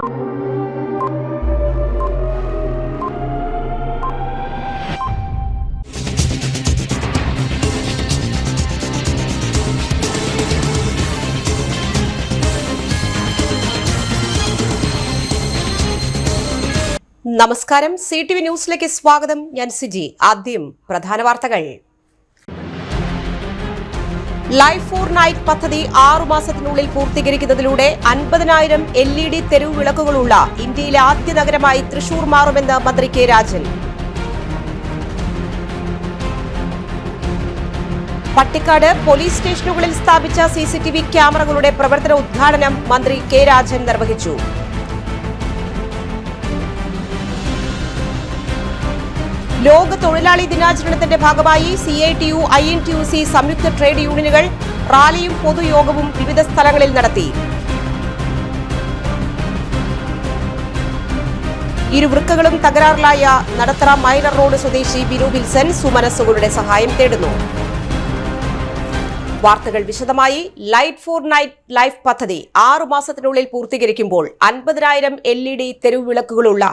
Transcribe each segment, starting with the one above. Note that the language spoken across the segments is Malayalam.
നമസ്കാരം, CTV ന്യൂസിലേക്ക് സ്വാഗതം. ഞാൻ സിജി. ആദ്യം പ്രധാന വാർത്തകൾ. ലൈഫ് ഫോർ നൈറ്റ് പദ്ധതി 6 മാസത്തിനുള്ളിൽ പൂർത്തീകരിക്കുന്നതിലൂടെ 50,000 LED തെരുവ് വിളക്കുകളുള്ള ഇന്ത്യയിലെ ആദ്യ നഗരമായി തൃശൂർ മാറുമെന്ന് മന്ത്രി കെ രാജൻ. പട്ടിക്കാട് പോലീസ് സ്റ്റേഷനുകളിൽ സ്ഥാപിച്ച CCTV ക്യാമറകളുടെ പ്രവർത്തന ഉദ്ഘാടനം മന്ത്രി കെ രാജൻ നിർവഹിച്ചു. ലോക തൊഴിലാളി ദിനാചരണത്തിന്റെ ഭാഗമായി CITU, INTUC സംയുക്ത ട്രേഡ് യൂണിയനുകൾ റാലിയും പൊതുയോഗവും വിവിധ സ്ഥലങ്ങളിൽ നടത്തി. ഇരുവൃക്കകളും തകരാറിലായ നടത്തറ മൈനർ റോഡ് സ്വദേശി ബിനു വിൽസൺ സുമനസ്സുകളുടെ സഹായം തേടുന്നു. വാർത്തകൾ വിശദമായി. ലൈറ്റ് ഫോർ നൈറ്റ് ലൈഫ് പദ്ധതി 6 മാസത്തിനുള്ളിൽ പൂർത്തീകരിക്കുമ്പോൾ 50,000 LED തെരുവ് വിളക്കുകളുള്ള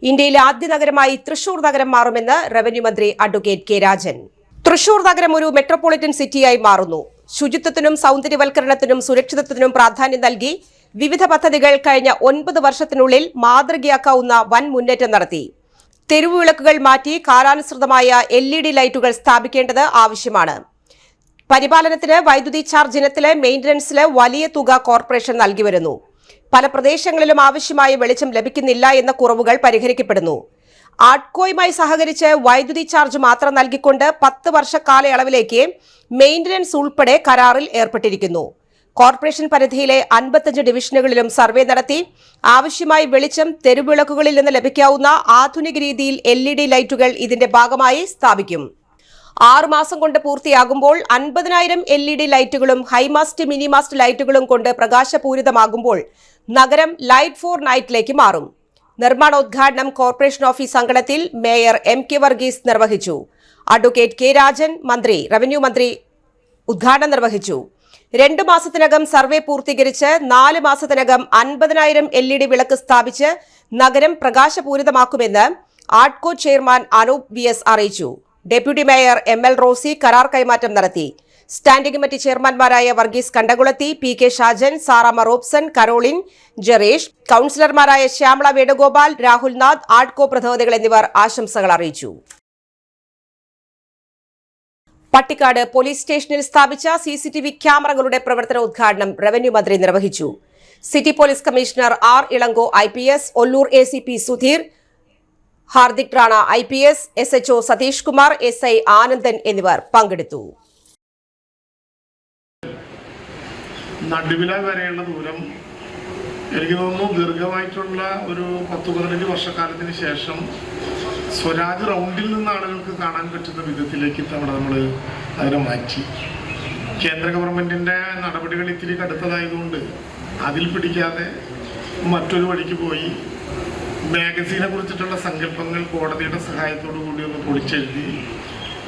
ഇന്ത്യയിലെ ആദ്യ നഗരമായി തൃശൂർ നഗരം മാറുമെന്ന് റവന്യൂ മന്ത്രി അഡ്വക്കേറ്റ് കെ രാജൻ. തൃശൂർ നഗരം ഒരു മെട്രോപൊളിറ്റൻ സിറ്റിയായി മാറുന്നു. ശുചിത്വത്തിനും സൗന്ദര്യവൽക്കരണത്തിനും സുരക്ഷിതത്വത്തിനും പ്രാധാന്യം നൽകി വിവിധ പദ്ധതികൾ കഴിഞ്ഞ 9 വർഷത്തിനുള്ളിൽ മാതൃകയാക്കാവുന്ന വൻ മുന്നേറ്റം നടത്തി. തെരുവ് വിളക്കുകൾ മാറ്റി കാലാനുസൃതമായ LED ലൈറ്റുകൾ സ്ഥാപിക്കേണ്ടത് ആവശ്യമാണ്. പരിപാലനത്തിന് വൈദ്യുതി ചാർജ് ഇനത്തിലെ മെയിന്റനൻസിലെ വലിയ തുക കോർപ്പറേഷൻ നൽകി വരുന്നു. പല പ്രദേശങ്ങളിലും ആവശ്യമായ വെളിച്ചം ലഭിക്കുന്നില്ല എന്ന കുറവുകൾ പരിഹരിക്കപ്പെടുന്നു. ആഡ്കോയുമായി സഹകരിച്ച് വൈദ്യുതി ചാർജ് മാത്രം നൽകിക്കൊണ്ട് 10 വർഷ കാലയളവിലേക്ക് മെയിന്റനൻസ് ഉൾപ്പെടെ കരാറിൽ ഏർപ്പെട്ടിരിക്കുന്നു. കോർപ്പറേഷൻ പരിധിയിലെ 55 ഡിവിഷനുകളിലും സർവേ നടത്തി ആവശ്യമായ വെളിച്ചം തെരുവിളക്കുകളിൽ നിന്ന് ലഭിക്കാവുന്ന ആധുനിക രീതിയിൽ LED ലൈറ്റുകൾ ഇതിന്റെ ഭാഗമായി സ്ഥാപിക്കും. 6 മാസം കൊണ്ട് പൂർത്തിയാകുമ്പോൾ 50,000 LED ലൈറ്റുകളും ഹൈമാസ്റ്റ് മിനിമാസ്റ്റ് ലൈറ്റുകളും കൊണ്ട് പ്രകാശപൂരിതമാകുമ്പോൾ നഗരം ലൈറ്റ് ഫോർ നൈറ്റിലേക്ക് മാറും. നിർമ്മാണോദ്ഘാടനം കോർപ്പറേഷൻ ഓഫീസ് അങ്കണത്തിൽ മേയർ MK വർഗീസ് നിർവഹിച്ചു. അഡ്വക്കേറ്റ് കെ രാജൻ റവന്യൂ മന്ത്രി ഉദ്ഘാടനം നിർവഹിച്ചു. 2 മാസത്തിനകം സർവേ പൂർത്തീകരിച്ച് 4 മാസത്തിനകം 50,000 LED വിളക്ക് സ്ഥാപിച്ച് നഗരം പ്രകാശപൂരിതമാക്കുമെന്ന് ആഡ്കോ ചെയർമാൻ അനൂപ് VS അറിയിച്ചു. ഡെപ്യൂട്ടി മേയർ ML റോസി കരാർ കൈമാറ്റം നടത്തി. സ്റ്റാൻഡിംഗ് കമ്മിറ്റി ചെയർമാൻമാരായ വർഗീസ് കണ്ടകുളത്തി, PK ഷാജൻ, സാറാമ റോബ്സൺ, കരോളിൻ, ജെറേഷ്, കൌൺസിലർമാരായ ശ്യാമള വേണുഗോപാൽ, രാഹുൽ നാഥ്, ആഡ്കോ പ്രതിനിധികൾ എന്നിവർ ആശംസകൾ അറിയിച്ചു. പട്ടിക്കാട് പോലീസ് സ്റ്റേഷനിൽ സ്ഥാപിച്ച CCTV ക്യാമറകളുടെ പ്രവർത്തന ഉദ്ഘാടനം റവന്യൂ മന്ത്രി നിർവഹിച്ചു. City police commissioner R Ilango IPS, Ollur ACP Sudheer, Hardik Rana IPS, SHO Satheesh Kumar, SI Anandan എന്നിവർ പങ്കെടുത്തു. നടുവില വരെയുള്ള ദൂരം എനിക്ക് തോന്നുന്നു ദീർഘമായിട്ടുള്ള ഒരു 10-15 വർഷക്കാലത്തിന് ശേഷം സ്വരാജ് റൗണ്ടിൽ നിന്ന് ആളുകൾക്ക് കാണാൻ പറ്റുന്ന വിധത്തിലേക്ക് തവണ നമ്മൾ അതിനെ മാറ്റി. കേന്ദ്ര ഗവൺമെന്റിന്റെ നടപടികൾ ഇത്തിരി കടുത്തതായതുകൊണ്ട് അതിൽ പിടിക്കാതെ മറ്റൊരു വഴിക്ക് പോയി മാഗസീനെ കുറിച്ചിട്ടുള്ള സങ്കല്പങ്ങൾ കോടതിയുടെ സഹായത്തോടു കൂടി ഒന്ന് പൊളിച്ചെഴുതി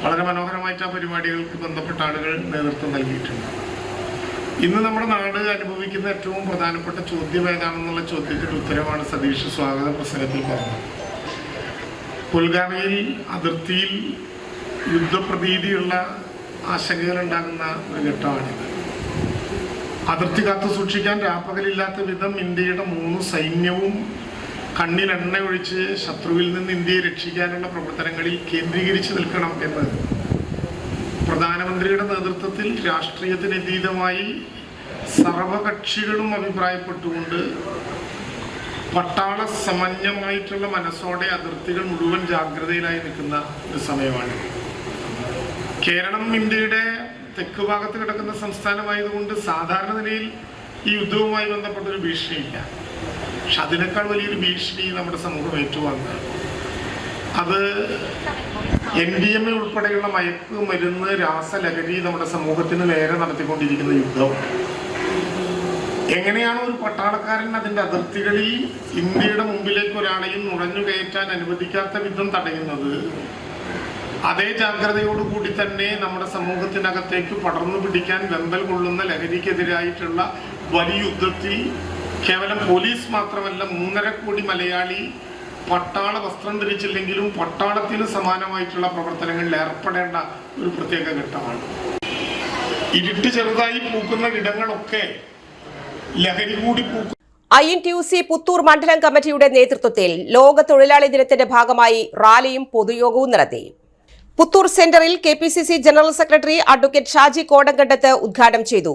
വളരെ മനോഹരമായിട്ട് ആ പരിപാടികൾക്ക് ബന്ധപ്പെട്ട ആളുകൾ നേതൃത്വം നൽകിയിട്ടുണ്ട്. ഇന്ന് നമ്മുടെ നാട് അനുഭവിക്കുന്ന ഏറ്റവും പ്രധാനപ്പെട്ട ചോദ്യം ഏതാണെന്നുള്ള ചോദ്യത്തിന്റെ ഉത്തരമാണ് സതീഷ് സ്വാഗത പ്രസംഗത്തിൽ പറഞ്ഞത്. പുൽഗാമയിൽ അതിർത്തിയിൽ യുദ്ധപ്രതീതിയുള്ള ആശങ്കകൾ ഉണ്ടാകുന്ന ഒരു ഘട്ടമാണിത്. അതിർത്തി കാത്തു സൂക്ഷിക്കാൻ രാപ്പകലില്ലാത്ത വിധം ഇന്ത്യയുടെ 3 സൈന്യവും കണ്ണിൽ എണ്ണ ഒഴിച്ച് ശത്രുവിൽ നിന്ന് ഇന്ത്യയെ രക്ഷിക്കാനുള്ള പ്രവർത്തനങ്ങളിൽ കേന്ദ്രീകരിച്ചു നിൽക്കണം എന്ന് പ്രധാനമന്ത്രിയുടെ നേതൃത്വത്തിൽ രാഷ്ട്രീയത്തിനതീതമായി സർവകക്ഷികളും അഭിപ്രായപ്പെട്ടുകൊണ്ട് പട്ടാള സമന്വയമായിട്ടുള്ള മനസ്സോടെ അതിർത്തികൾ മുഴുവൻ ജാഗ്രതയിലായി നിൽക്കുന്ന ഒരു സമയമാണ്. കേരളം ഇന്ത്യയുടെ തെക്ക് ഭാഗത്ത് കിടക്കുന്ന സംസ്ഥാനമായതുകൊണ്ട് സാധാരണ നിലയിൽ ഈ യുദ്ധവുമായി ബന്ധപ്പെട്ടൊരു ഭീഷണിയില്ല. പക്ഷെ അതിനേക്കാൾ വലിയൊരു ഭീഷണി നമ്മുടെ സമൂഹം ഏറ്റുവാങ്ങുക. അത് MDMA ഉൾപ്പെടെയുള്ള മയക്കുമരുന്ന്, രാസലഹരി നമ്മുടെ സമൂഹത്തിന് നേരെ നടത്തിക്കൊണ്ടിരിക്കുന്ന യുദ്ധം. എങ്ങനെയാണ് ഒരു പട്ടാളക്കാരൻ അതിൻ്റെ അതിർത്തികളിൽ ഇന്ത്യയുടെ മുമ്പിലേക്ക് ഒരാളെയും നുഴഞ്ഞു കയറ്റാൻ അനുവദിക്കാത്ത വിധം തടയുന്നത്, അതേ ജാഗ്രതയോടുകൂടി തന്നെ നമ്മുടെ സമൂഹത്തിനകത്തേക്ക് പടർന്നു പിടിക്കാൻ വെമ്പൽ കൊള്ളുന്ന ലഹരിക്കെതിരായിട്ടുള്ള വലിയ യുദ്ധത്തിൽ കേവലം പോലീസ് മാത്രമല്ല 3.5 കോടി മലയാളി പട്ടാള വസ്ത്രം ധരിച്ചില്ലെങ്കിലും പട്ടാളത്തിന് സമാനമായിട്ടുള്ള പ്രവർത്തനങ്ങളിൽ ഏർപ്പെടേണ്ട ഒരു പ്രത്യേക ഘട്ടമാണ്. ഇരുട്ട് ചെറുതായി പൂക്കുന്ന ഇടങ്ങളൊക്കെ ലഹരി കൂടി പൂക്കും. INTUC പുത്തൂർ മണ്ഡലം കമ്മിറ്റിയുടെ നേതൃത്വത്തിൽ ലോക തൊഴിലാളി ദിനത്തിന്റെ ഭാഗമായി റാലിയും പൊതുയോഗവും നടത്തി. പുത്തൂർ സെന്ററിൽ KPCC general secretary advocate Shaji Kodankandath ഉദ്ഘാടനം ചെയ്തു.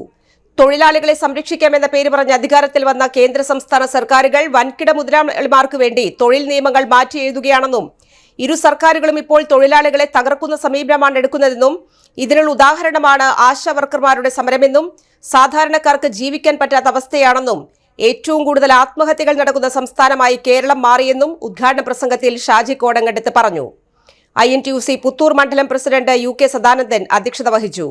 തൊഴിലാളികളെ സംരക്ഷിക്കാമെന്ന പേര് പറഞ്ഞ് അധികാരത്തിൽ വന്ന കേന്ദ്ര സംസ്ഥാന സർക്കാരുകൾ വൻകിട മുതലാളിമാർക്ക് വേണ്ടി തൊഴിൽ നിയമങ്ങൾ മാറ്റി എഴുതുകയാണെന്നും ഇരു സർക്കാരുകളും ഇപ്പോൾ തൊഴിലാളികളെ തകർക്കുന്ന സമീപനമാണ് എടുക്കുന്നതെന്നും ഇതിനുള്ള ഉദാഹരണമാണ് ആശാ വർക്കർമാരുടെ സമരമെന്നും സാധാരണക്കാർക്ക് ജീവിക്കാൻ പറ്റാത്ത അവസ്ഥയാണെന്നും ഏറ്റവും കൂടുതൽ ആത്മഹത്യകൾ നടക്കുന്ന സംസ്ഥാനമായി കേരളം മാറിയെന്നും ഉദ്ഘാടന പ്രസംഗത്തിൽ ഷാജി കോടങ്കണ്ടത്ത് പറഞ്ഞു. INTUC പുത്തൂർ മണ്ഡലം പ്രസിഡന്റ് UK സദാനന്ദൻ അധ്യക്ഷത വഹിച്ചു.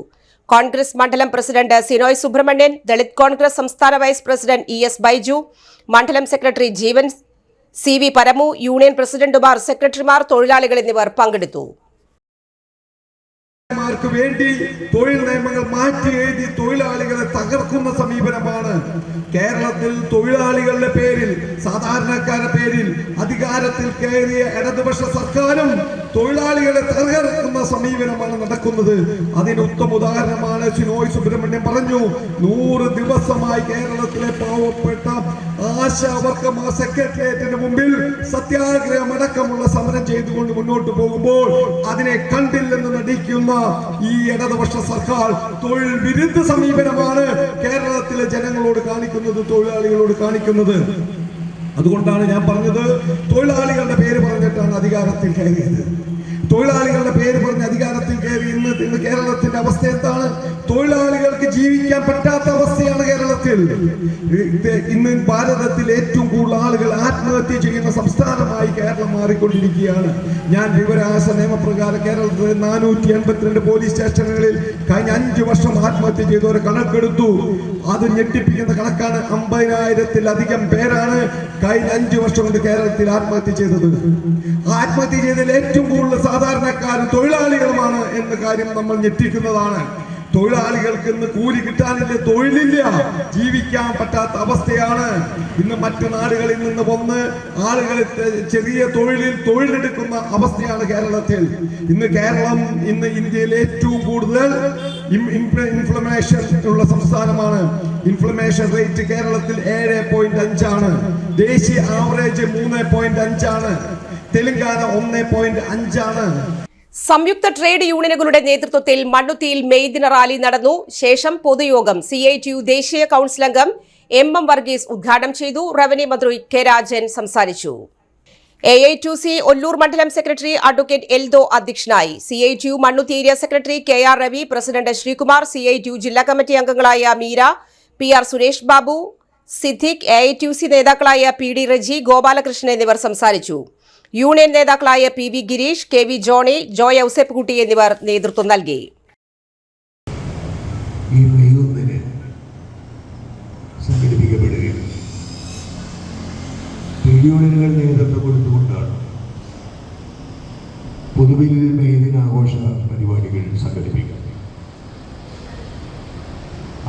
കോൺഗ്രസ് മണ്ഡലം പ്രസിഡന്റ് സിനോയ് സുബ്രഹ്മണ്യൻ, ദളിത് കോൺഗ്രസ് സംസ്ഥാന വൈസ് പ്രസിഡന്റ് ES ബൈജു, മണ്ഡലം സെക്രട്ടറി ജീവൻ CV പരമു, യൂണിയൻ പ്രസിഡന്റുമാർ, സെക്രട്ടറിമാർ, തൊഴിലാളികൾ എന്നിവർ പങ്കെടുത്തു. വേണ്ടി തൊഴിൽ നിയമങ്ങൾ മാറ്റി എഴുതി തൊഴിലാളികളെ തകർക്കുന്ന സമീപനമാണ് കേരളത്തിൽ. തൊഴിലാളികളുടെ പേരിൽ, സാധാരണക്കാരുടെ പേരിൽ അധികാരത്തിൽ കയറിയ ഇടതുപക്ഷ സർക്കാരും തൊഴിലാളികളെ തകർക്കുന്ന സമീപനമാണ് നടക്കുന്നത്. അതിന് ഉത്തമ ഉദാഹരണമാണ് സിനോയ് സുബ്രഹ്മണ്യം പറഞ്ഞു. 100 ദിവസമായി കേരളത്തിലെ പാവപ്പെട്ട ആശാ വർക്കർമാർ സെക്രട്ടേറിയറ്റിന് മുമ്പിൽ സത്യാഗ്രഹം അടക്കമുള്ള സമരം ചെയ്തുകൊണ്ട് മുന്നോട്ട് പോകുമ്പോൾ അതിനെ കണ്ടില്ലെന്ന് നടിക്കുന്ന ഈ ഇടതുപക്ഷ സർക്കാർ തൊഴിൽ വിരുദ്ധ സമീപനമാണ് കേരളത്തിലെ ജനങ്ങളോട് കാണിക്കുന്നത്, തൊഴിലാളികളോട് കാണിക്കുന്നത്. അതുകൊണ്ടാണ് ഞാൻ പറഞ്ഞത്, തൊഴിലാളികളുടെ പേര് പറഞ്ഞിട്ടാണ് അധികാരത്തിൽ കയറിയത്. തൊഴിലാളികളുടെ പേര് പറഞ്ഞ് അധികാരത്തിൽ കയറി ഇന്ന് കേരളത്തിന്റെ അവസ്ഥ എന്താണ്? തൊഴിലാളികൾക്ക് ജീവിക്കാൻ പറ്റാത്ത അവസ്ഥയാണ് കേരളത്തിൽ. ഇന്ന് ഭാരതത്തിൽ ഏറ്റവും കൂടുതൽ ആളുകൾ ആത്മഹത്യ ചെയ്യുന്ന സംസ്ഥാനമായി കേരളം മാറിക്കൊണ്ടിരിക്കുകയാണ്. ഞാൻ വിവരാവകാശ നിയമപ്രകാരം കേരളത്തിലെ 482 പോലീസ് സ്റ്റേഷനുകളിൽ കഴിഞ്ഞ 5 വർഷം ആത്മഹത്യ ചെയ്തവരെ കണക്കെടുത്തു. അത് ഞെട്ടിപ്പിക്കുന്ന കണക്കാണ്. 50,000-ത്തിലധികം പേരാണ് കഴിഞ്ഞ 5 വർഷം കൊണ്ട് കേരളത്തിൽ ആത്മഹത്യ ചെയ്തത്. ആത്മഹത്യ ചെയ്തതിൽ ഏറ്റവും കൂടുതൽ സാധാരണക്കാരും തൊഴിലാളികളുമാണ് എന്ന കാര്യം നമ്മൾ ഞെട്ടിക്കുന്നതാണ്. തൊഴിലാളികൾക്ക് ഇന്ന് കൂലി കിട്ടാനില്ല, തൊഴിലില്ല, ജീവിക്കാൻ പറ്റാത്ത അവസ്ഥയാണ്. ഇന്ന് മറ്റു നാടുകളിൽ നിന്ന് വന്ന് ആളുകൾ ചെറിയ തൊഴിലെടുക്കുന്ന അവസ്ഥയാണ് കേരളത്തിൽ. ഇന്ന് കേരളം ഇന്ത്യയിൽ ഏറ്റവും കൂടുതൽ ഇൻഫ്ലമേഷൻ ഉള്ള സംസ്ഥാനമാണ്. ഇൻഫ്ലമേഷൻ റേറ്റ് കേരളത്തിൽ 7.5 ആണ്. ദേശീയ ആവറേജ് 3.5 ആണ്. തെലങ്കാന 1.5 ആണ്. സംയുക്ത ട്രേഡ് യൂണിയനുകളുടെ നേതൃത്വത്തിൽ മണ്ണുത്തിയിൽ മെയ് ദിന റാലി നടന്നു. ശേഷം പൊതുയോഗം CITU ദേശീയ കൌൺസിൽ അംഗം MM വർഗീസ് ഉദ്ഘാടനം ചെയ്തു. റവന്യൂ മന്ത്രി K രാജൻ സംസാരിച്ചു. AITUC ഒല്ലൂർ മണ്ഡലം സെക്രട്ടറി അഡ്വക്കേറ്റ് എൽദോ അധ്യക്ഷനായി. CITU Mannuthy area secretary KR Ravi, president Sreekumar, CITU ജില്ലാ കമ്മിറ്റി അംഗങ്ങളായ മീര, PR സുരേഷ് ബാബു, സിദ്ദിഖ്, AITUC നേതാക്കളായ PD റജി, ഗോപാലകൃഷ്ണൻ എന്നിവർ സംസാരിച്ചു. യൂണിയൻ നേതാക്കളായ PV ഗിരീഷ്, KV ജോണി, ജോയ് ഔസേപ്പ് കുട്ടി എന്നിവർ നേതൃത്വം നൽകി. യൂണിയനുകൾ നേതൃത്വം കൊടുത്തുകൊണ്ടാണ് പൊതുവിൽ മെയ് ദിനാഘോഷ പരിപാടികൾ സംഘടിപ്പിക്കുന്നത്.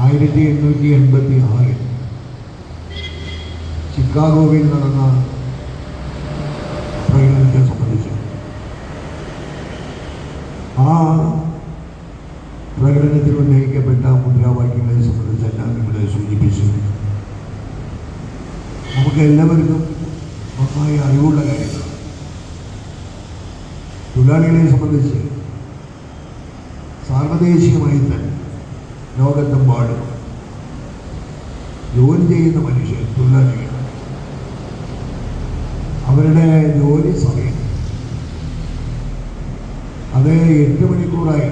1886 ചിക്കാഗോയിൽ നടന്ന പ്രകടനത്തെ സംബന്ധിച്ച് ആ പ്രകടനത്തിൽ ഉന്നയിക്കപ്പെട്ട മുദ്രാവാക്യങ്ങളെ സംബന്ധിച്ചെല്ലാം ഇവിടെ സൂചിപ്പിച്ചു. നമുക്ക് എല്ലാവർക്കും നന്നായി അറിവുള്ള കാര്യങ്ങളാണ്. തൊഴിലാളികളെ സംബന്ധിച്ച് സാർവദേശികമായി തന്നെ ലോകത്തെമ്പാടും ജോലി ചെയ്യുന്ന മനുഷ്യർ, തൊഴിലാളികൾ, അവരുടെ ജോലി സമയം അത് 8 മണിക്കൂറായി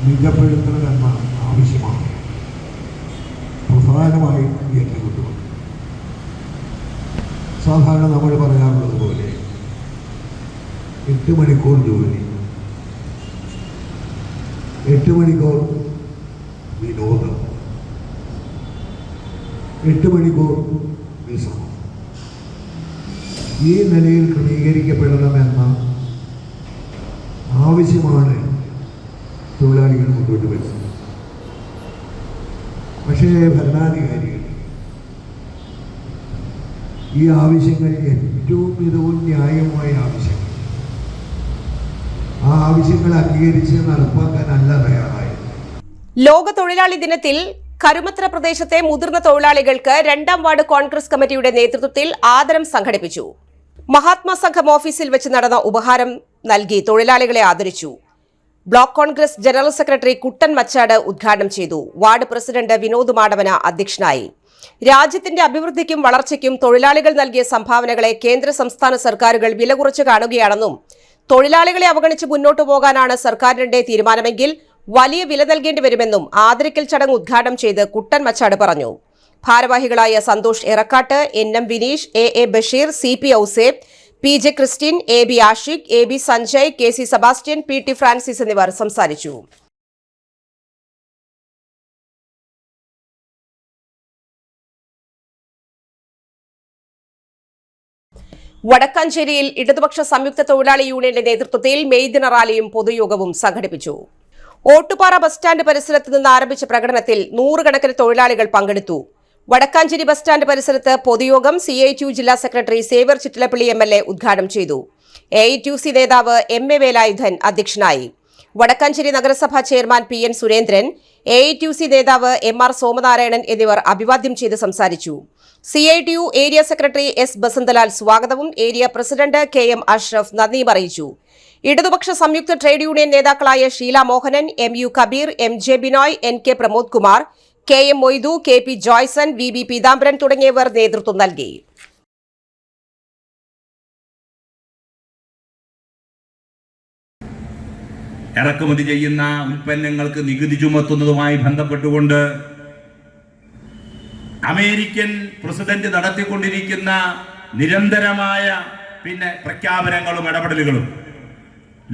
നിജപ്പെടുത്തണമെന്ന ആവശ്യമാണ് പ്രധാനമായും ഉയർത്തിക്കൊണ്ടുവന്നത്. സാധാരണ നമ്മൾ പറയാറുള്ളത് പോലെ 8 മണിക്കൂർ ജോലി, 8 മണിക്കൂർ വിനോദം, 8 മണിക്കൂർ വിശ്രമം, ഈ നിലയിൽ ക്രമീകരിക്കപ്പെടണമെന്ന ആവശ്യമാണ് തൊഴിലാളികൾ മുന്നോട്ട് വെച്ചത്. പക്ഷേ ഭരണാധികാരികൾ ഈ ആവശ്യങ്ങൾ ഏറ്റവും മിതവും ന്യായവുമായ ആവശ്യങ്ങൾ, ആ ആവശ്യങ്ങൾ അംഗീകരിച്ച് നടപ്പാക്കാനല്ല തയ്യാറായത്. ലോക തൊഴിലാളി ദിനത്തിൽ കരുമത്ര പ്രദേശത്തെ മുതിർന്ന തൊഴിലാളികൾക്ക് 2ാം വാർഡ് കോൺഗ്രസ് കമ്മിറ്റിയുടെ നേതൃത്വത്തിൽ ആദരം സംഘടിപ്പിച്ചു. മഹാത്മാ സംഘം ഓഫീസിൽ വെച്ച് നടന്ന ഉപഹാരം നൽകി തൊഴിലാളികളെ ആദരിച്ചു. ബ്ലോക്ക് കോൺഗ്രസ് ജനറൽ സെക്രട്ടറി കുട്ടൻ മച്ചാട് ഉദ്ഘാടനം ചെയ്തു. വാർഡ് പ്രസിഡന്റ് വിനോദ് മാടവന അധ്യക്ഷനായി. രാജ്യത്തിന്റെ അഭിവൃദ്ധിക്കും വളർച്ചയ്ക്കും തൊഴിലാളികൾ നൽകിയ സംഭാവനകളെ കേന്ദ്ര സംസ്ഥാന സർക്കാരുകൾ വില കുറച്ച് കാണുകയാണെന്നും തൊഴിലാളികളെ അവഗണിച്ച് മുന്നോട്ടു പോകാനാണ് സർക്കാരിന്റെ തീരുമാനമെങ്കിൽ വലിയ വില നൽകേണ്ടി വരുമെന്നും ആദരിക്കൽ ചടങ്ങ് ഉദ്ഘാടനം ചെയ്ത് കുട്ടൻ മച്ചാട് പറഞ്ഞു. ഭാരവാഹികളായ Santhosh Erakkat, NM Vineesh, AA Basheer, CP Ouseb, PJ Christin, AB Ashiq, AB Sanjay, KC Sebastian, PT Francis എന്നിവർ സംസാരിച്ചു. വടക്കാഞ്ചേരിയിൽ ഇടതുപക്ഷ സംയുക്ത തൊഴിലാളി യൂണിയന്റെ നേതൃത്വത്തിൽ മെയ് ദിന റാലിയും പൊതുയോഗവും സംഘടിപ്പിച്ചു. ഓട്ടുപാറ ബസ് സ്റ്റാൻഡ് പരിസരത്ത് നിന്ന് ആരംഭിച്ച പ്രകടനത്തിൽ 100 കണക്കിന് തൊഴിലാളികൾ പങ്കെടുത്തു. വടക്കാഞ്ചേരി ബസ് സ്റ്റാൻഡ് പരിസരത്ത് പൊതുയോഗം CITU ജില്ലാ സെക്രട്ടറി സേവ്യർ ചിറ്റിലപ്പള്ളി MLA ഉദ്ഘാടനം ചെയ്തു. AITUC നേതാവ് MA വേലായുധൻ അധ്യക്ഷനായി. വടക്കാഞ്ചേരി നഗരസഭാ ചെയർമാൻ PN സുരേന്ദ്രൻ, AITUC നേതാവ് MR സോമനാരായണൻ എന്നിവർ അഭിവാദ്യം ചെയ്ത് സംസാരിച്ചു. CITU area secretary S Basanthalal സ്വാഗതവും ഏരിയ പ്രസിഡന്റ് KM അഷ്റഫ് നന്ദിയും അറിയിച്ചു. ഇടതുപക്ഷ സംയുക്ത ട്രേഡ് യൂണിയൻ നേതാക്കളായ Sheela Mohanan, MU Kabir, MJ Binoy, NK Pramod Kumar, KM Moidu, KP Joyson, VB Peethambaran തുടങ്ങിയവർ നേതൃത്വം നൽകി. ഇറക്കുമതി ചെയ്യുന്ന ഉൽപ്പന്നങ്ങൾക്ക് നികുതി ചുമത്തുന്നതുമായി ബന്ധപ്പെട്ടുകൊണ്ട് അമേരിക്കൻ പ്രസിഡന്റ് നടത്തിക്കൊണ്ടിരിക്കുന്ന നിരന്തരമായ പ്രഖ്യാപനങ്ങളും ഇടപെടലുകളും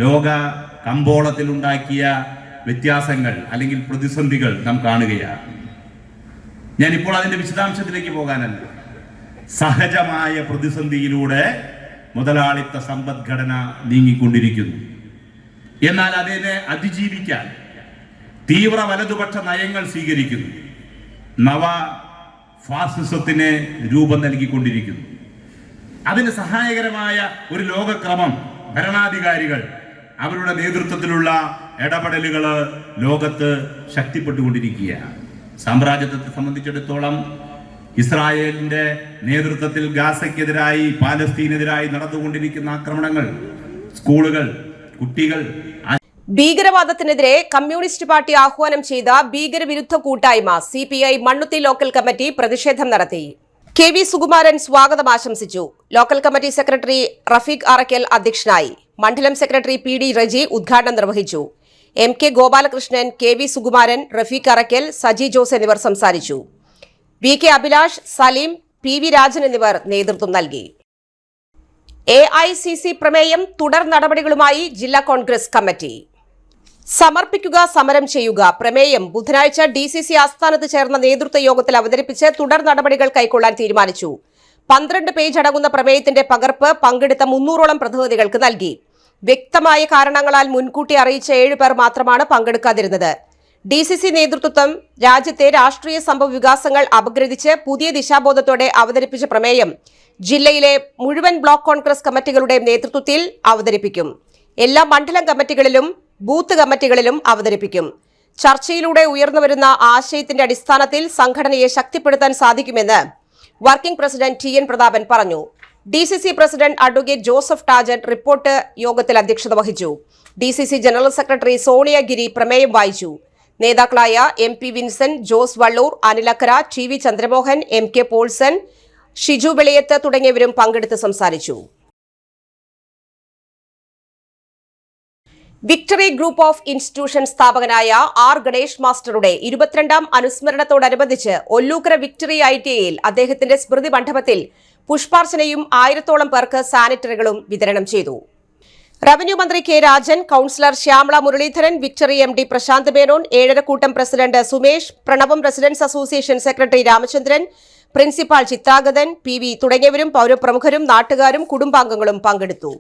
ലോക കമ്പോളത്തിലുണ്ടാക്കിയ വ്യത്യാസങ്ങൾ അല്ലെങ്കിൽ പ്രതിസന്ധികൾ നാം കാണുകയാണ്. ഞാനിപ്പോൾ അതിന്റെ വിശദാംശത്തിലേക്ക് പോകാനല്ല, സഹജമായ പ്രതിസന്ധിയിലൂടെ മുതലാളിത്ത സമ്പദ്ഘടന നീങ്ങിക്കൊണ്ടിരിക്കുന്നു. എന്നാൽ അതിനെ അതിജീവിക്കാൻ തീവ്ര വലതുപക്ഷ നയങ്ങൾ സ്വീകരിക്കുന്നു. നവ ഫാസിസത്തിന് രൂപം നൽകിക്കൊണ്ടിരിക്കുന്നു. അതിന് സഹായകരമായ ഒരു ലോകക്രമം ഭരണാധികാരികൾ അവരുടെ നേതൃത്വത്തിലുള്ള ഇടപെടലുകൾ ലോകത്ത് ശക്തിപ്പെട്ടുകൊണ്ടിരിക്കുകയാണ്. സാമ്രാജ്യത്വത്തെ സംബന്ധിച്ചിടത്തോളം ഇസ്രായേലിന്റെ നേതൃത്വത്തിൽ ഗാസയ്ക്കെതിരായി, പാലസ്തീനെതിരായി നടന്നുകൊണ്ടിരിക്കുന്ന ആക്രമണങ്ങൾ, സ്കൂളുകൾ, കുട്ടികൾ, ഭീകരവാദത്തിനെതിരെ കമ്മ്യൂണിസ്റ്റ് പാർട്ടി ആഹ്വാനം ചെയ്ത ഭീകരവിരുദ്ധ കൂട്ടായ്മ CPI മണ്ണുത്തി ലോക്കൽ കമ്മിറ്റി പ്രതിഷേധം നടത്തി. KV സുകുമാരൻ സ്വാഗതം ആശംസിച്ചു. Local committee secretary Rafeeq Arakkal അധ്യക്ഷനായി. മണ്ഡലം സെക്രട്ടറി PD റജി ഉദ്ഘാടനം നിർവഹിച്ചു. MK ഗോപാലകൃഷ്ണൻ, KV സുകുമാരൻ, റഫീഖ് അറക്കൽ, സജി ജോസ് എന്നിവർ സംസാരിച്ചു. VK അഭിലാഷ്, സലീം, PV രാജൻ എന്നിവർ നേതൃത്വം നൽകി. AICC പ്രമേയം തുടർ നടപടികളുമായി ജില്ലാ കോൺഗ്രസ് കമ്മിറ്റി. സമർപ്പിക്കുക, സമരം ചെയ്യുക പ്രമേയം ബുധനാഴ്ച DCC ആസ്ഥാനത്ത് ചേർന്ന നേതൃത്വ യോഗത്തിൽ അവതരിപ്പിച്ച് തുടർ നടപടികൾ കൈക്കൊള്ളാൻ തീരുമാനിച്ചു. 12 പേജ് അടങ്ങുന്ന പ്രമേയത്തിന്റെ പകർപ്പ് പങ്കെടുത്ത 300ഓളം പ്രതിനിധികൾക്ക് നൽകി. വ്യക്തമായ കാരണങ്ങളാൽ മുൻകൂട്ടി അറിയിച്ച 7 പേർ മാത്രമാണ് പങ്കെടുക്കാതിരുന്നത്. DCC നേതൃത്വം രാജ്യത്തെ രാഷ്ട്രീയ സംഭവ വികാസങ്ങൾ അപഗ്രഥിച്ച് പുതിയ ദിശാബോധത്തോടെ അവതരിപ്പിച്ച പ്രമേയം ജില്ലയിലെ മുഴുവൻ ബ്ലോക്ക് കോൺഗ്രസ് കമ്മിറ്റികളുടെ നേതൃത്വത്തിൽ അവതരിപ്പിക്കും. എല്ലാ മണ്ഡലം കമ്മിറ്റികളിലും ബൂത്ത് കമ്മിറ്റികളിലും അവതരിപ്പിക്കും. ചർച്ചയിലൂടെ ഉയർന്നുവരുന്ന ആശയത്തിന്റെ അടിസ്ഥാനത്തിൽ സംഘടനയെ ശക്തിപ്പെടുത്താൻ സാധിക്കുമെന്ന് വർക്കിംഗ് പ്രസിഡന്റ് TN പ്രതാപൻ പറഞ്ഞു. DCC president advocate Joseph Tajet report യോഗത്തിൽ അധ്യക്ഷത വഹിച്ചു. DCC general secretary Sonia Giri പ്രമേയം വായിച്ചു. നേതാക്കളായ MP Vincent, Jose Valloor, Anilakkara, TV Chandramohan, MK Paulson, Shiju Veliyath തുടങ്ങിയവരും പങ്കെടുത്ത് സംസാരിച്ചു. വിക്ടറി ഗ്രൂപ്പ് ഓഫ് ഇൻസ്റ്റിറ്റ്യൂഷൻ സ്ഥാപകനായ R ഗണേഷ് മാസ്റ്ററുടെ 22ാം അനുസ്മരണത്തോടനുബന്ധിച്ച് ഒല്ലൂക്കര വിക്ടറി ITIയിൽ അദ്ദേഹത്തിന്റെ സ്മൃതി മണ്ഡപത്തിൽ പുഷ്പാർച്ചനയും 1000ഓളം പേർക്ക് സാനിറ്ററികളും വിതരണം ചെയ്തു. റവന്യൂ മന്ത്രി K Rajan, councillor Shyamala Muraleedharan, Victory MD Prashanth Menon, Ezharakkoottam president Sumesh, Pranavam residence association secretary Ramachandran, principal Chithragathan, PV തുടങ്ങിയവരും പൗരപ്രമുഖരും നാട്ടുകാരും കുടുംബാംഗങ്ങളും പങ്കെടുത്തു.